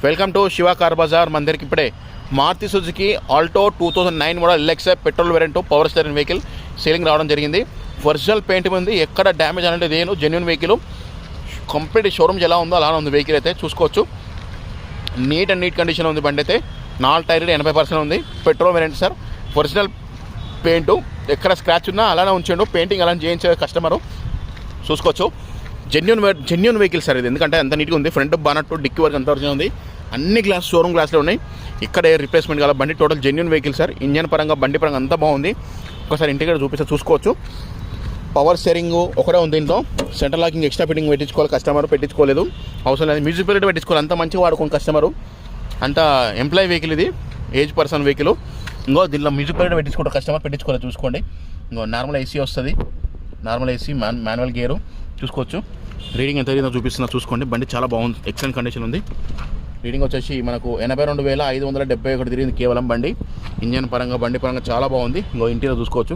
Welcome to Shiva car Bazar. మన దగ్గరికి ఇప్పుడే Maruti Suzuki Alto 2009 model LXI petrol variant power steering vehicle selling రావడం జరిగింది. ఒరిజినల్ పెయింట్ ఉంది, ఎక్కడ డ్యామేజ్ అనేది లేదు. జెన్యూన్ వెహికల్, కంప్లీట్ షోరూమ్ ఎలా ఉందో అలానే ఉంది. వెహికల్ అయితే చూసుకోవచ్చు, నీట్ కండిషన్ ఉంది. బండి అయితే 4 టైర్లు 80% ఉంది. Petrol variant sir, original paint, ఎక్కడ స్క్రాచ్ ఉన్నా అలానే ఉంచండు. పెయింటింగ్ అలా చేయించే కస్టమరు చూసుకోవచ్చు. జెన్యూన్ వెహికల్ సార్ ఇది, ఎందుకంటే అంత నీట్గా ఉంది. ఫ్రంట్ బానట్ డిక్కీ వరకు అంత ఒరిజినల్ ఉంది. అన్ని గ్లాస్ షోరూమ్ గ్లాస్లో ఉన్నాయి. ఇక్కడ రీప్లేస్మెంట్ గల బండి, total genuine vehicle sir. Engine పరంగా బండి పరంగా అంతా బాగుంది. ఒకసారి ఇంటికి చూపిస్తే చూసుకోవచ్చు. పవర్ స్టీరింగ్ ఒకటే ఉంది దీంట్లో. సెంటర్ లాకింగ్ ఎక్స్ట్రా ఫిట్టింగ్ పెట్టించుకోవాలి, కస్టమర్ పెట్టించుకోలేదు, అవసరం లేదు. మ్యూజిక్ ప్లేట్ పెట్టించుకోవాలి, అంత మంచిగా వాడుకోండి కస్టమరు. అంత ఎంప్లాయీ వెహికల్ ఇది, ఏజ్ పర్సన్ వెహికల్. ఇంకో దీనిలో మ్యూజిక్ ప్లేట్ పెట్టించుకుంటారు కస్టమర్, పెట్టించుకోలేదు చూసుకోండి. ఇంకో నార్మల్ ఏసీ వస్తుంది, నార్మల్ ఏసీ, మాన్యువల్ గేరు చూసుకోవచ్చు. రీడింగ్ ఎంత ఏదో చూపిస్తున్నా చూసుకోండి. బండి చాలా బాగుంది, ఎక్సలెంట్ కండిషన్ ఉంది. రీడింగ్ వచ్చేసి మనకు 82,571 తిరిగింది కేవలం బండి. ఇంజన్ పరంగా బండి పరంగా చాలా బాగుంది. ఇంకో ఇంటీరియర్ చూసుకోవచ్చు,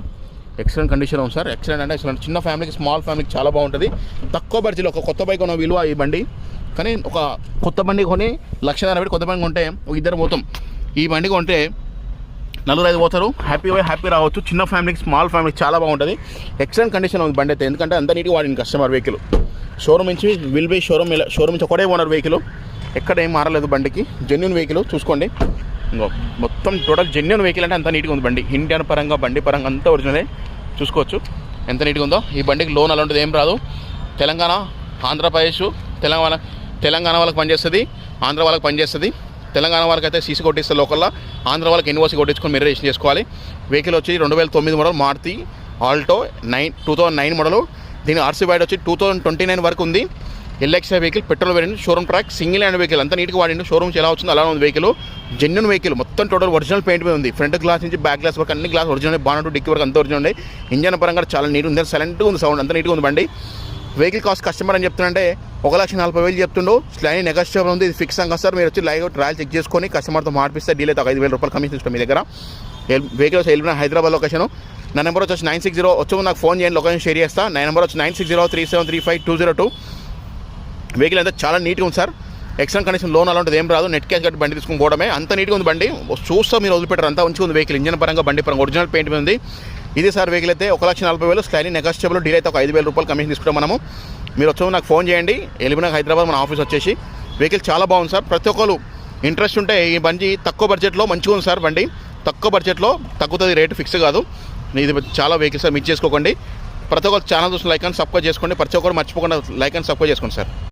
ఎక్సలెంట్ కండిషన్ ఉంది సార్. ఎక్సలెంట్ అంటే ఎక్సలెంట్. చిన్న ఫ్యామిలీకి, స్మాల్ ఫ్యామిలీకి చాలా బాగుంటుంది. తక్కువ బడ్జెట్లో ఒక కొత్త బైక్ ఉన్న విలువ ఈ బండి. కానీ ఒక కొత్త బండి కొని 1,40,000 పెట్టి కొత్త బండి కొంటే ఇద్దరు పోతాం. ఈ బండి కొంటే 4-5 పోతారు, హ్యాపీ రావచ్చు. చిన్న ఫ్యామిలీకి, స్మాల్ ఫ్యామిలీకి చాలా బాగుంటుంది. ఎక్సలెంట్ కండిషన్ ఉంది బండి అయితే, ఎందుకంటే అంత నీట్గా వాడింది కస్టమర్. వెహికల్ షోరూమ్ నుంచి షోరూమ్ నుంచి ఒకటే ఓనర్ వెహికల్, ఎక్కడ ఏం మారలేదు బండికి. జెన్యూన్ వెహికల్ చూసుకోండి. ఇంకో మొత్తం టోటల్ జెన్యూన్ వెహికల్ అంటే అంత నీట్గా ఉంది బండి. ఇండియన్ పరంగా బండి పరంగా అంతా ఒరిజినలే చూసుకోవచ్చు ఎంత నీట్గా ఉందో. ఈ బండికి లోన్ అలాంటిది ఏం రాదు. తెలంగాణ, ఆంధ్రప్రదేశ్, తెలంగాణ వాళ్ళకి పనిచేస్తుంది, ఆంధ్ర వాళ్ళకి పనిచేస్తుంది. తెలంగాణ వాళ్ళకి అయితే సీసీ కొట్టిస్తే లోకల్లో, ఆంధ్ర వాళ్ళకి ఎన్ఓసీ కొట్టించుకొని మీరు రిజిస్ట్రేషన్ చేసుకోవాలి. వెహికల్ వచ్చి 2009 మోడల్ మారుతి ఆల్టో 2009 మోడల్. దీని ఆర్సీ వైడ్ వచ్చి 2029 వరకు ఉంది. LXi vehicle, petrol variant, showroom track, single hand vehicle, అంతా నీట్గా వాడిండు. షోరూమ్ ఎలా వచ్చిందో అలా ఉంది వెహికల్. జెన్యూన్ వెహికల్, మొత్తం టోటల్ ఒరిజినల్ పెయింట్ మీద ఉంది. ఫ్రంట్ గ్లాస్ నుంచి బ్యాక్ గ్లాస్ వరకు అన్ని గ్లాస్ ఒరిజినల్, బానట్ డిక్కీ వరకు అంతా ఒరిజినల్ ఉంది. ఇంజన్ పరంగా చాలా నీట్ ఉంది, సైలెంట్గా ఉంది, సౌండ్ అంతా నీట్గా ఉంది బండి. వెహికల్ కాస్ట్ కస్టమర్ అని చెప్తుంటే 1,40,000 చెప్తుండో. స్లైన్ నెగోషియబుల్ ఉంది. ఇది ఫిక్స్ అంగా సార్. మీరు వచ్చి లైవ్ ట్రయల్ చెక్ చేసుకొని కస్టమర్తో మాట్లాడిస్తే డీల్ అయితే 5,000 రూపాయలు కమిషన్ ఇస్తాం మీ దగ్గర. వెహికల్ వచ్చి వెళ్ళిన హైదరాబాద్ లొకేషన్. నా నెంబర్ వచ్చి 960 వచ్చి నాకు ఫోన్ చేయండి, లొకేషన్ షేర్ చేస్తా. నా నెంబర్ వచ్చి 9603735 202. వెహికల్ అయితే చాలా నీట్గా ఉంది సార్. ఎక్సలెంట్ కండిషన్, లోన్ అలా ఉంటుంది ఏం రాదు. నెట్ క్యాష్ కట్టి బండి తీసుకుని పోవడమే, అంత నీట్గా ఉంది బండి. చూస్తా మీరు వదిలిపెట్టారు, అంతా మంచిగా ఉంది వెహికల్. ఇంజన్ పరంగా బండి పరంగా ఒరిజినల్ పెయింట్ మీద ఉంది. ఇది సార్ వెహికల్ అయితే 1,40,000. స్లైన్ నెగోషియబుల్, డీల్ అయితే 5,000 రూపాయలు కమిషన్ తీసుకుంటాం మనము. మీరు వచ్చి నాకు ఫోన్ చేయండి. ఎలిమినా హైదరాబాద్ మన ఆఫీస్ వచ్చేసి. వెహికల్ చాలా బాగుంది సార్. ప్రతి ఒక్కరు ఇంట్రెస్ట్ ఉంటే ఈ బండి తక్కువ బడ్జెట్లో మంచిగా ఉంది సార్. బండి తక్కువ బడ్జెట్లో తగ్గుతుంది, రేటు ఫిక్స్ కాదు. ఇది చాలా వెహికల్ సార్, మిస్ చేసుకోకండి. ప్రతి ఒక్కరు ఛానల్ చూసి లైక్ అండ్ సబ్స్క్రైబ్ చేసుకోండి. ప్రతి ఒక్కరు మర్చిపోకుండా లైక్ అండ్ సబ్స్క్రైబ్ చేసుకోండి సార్.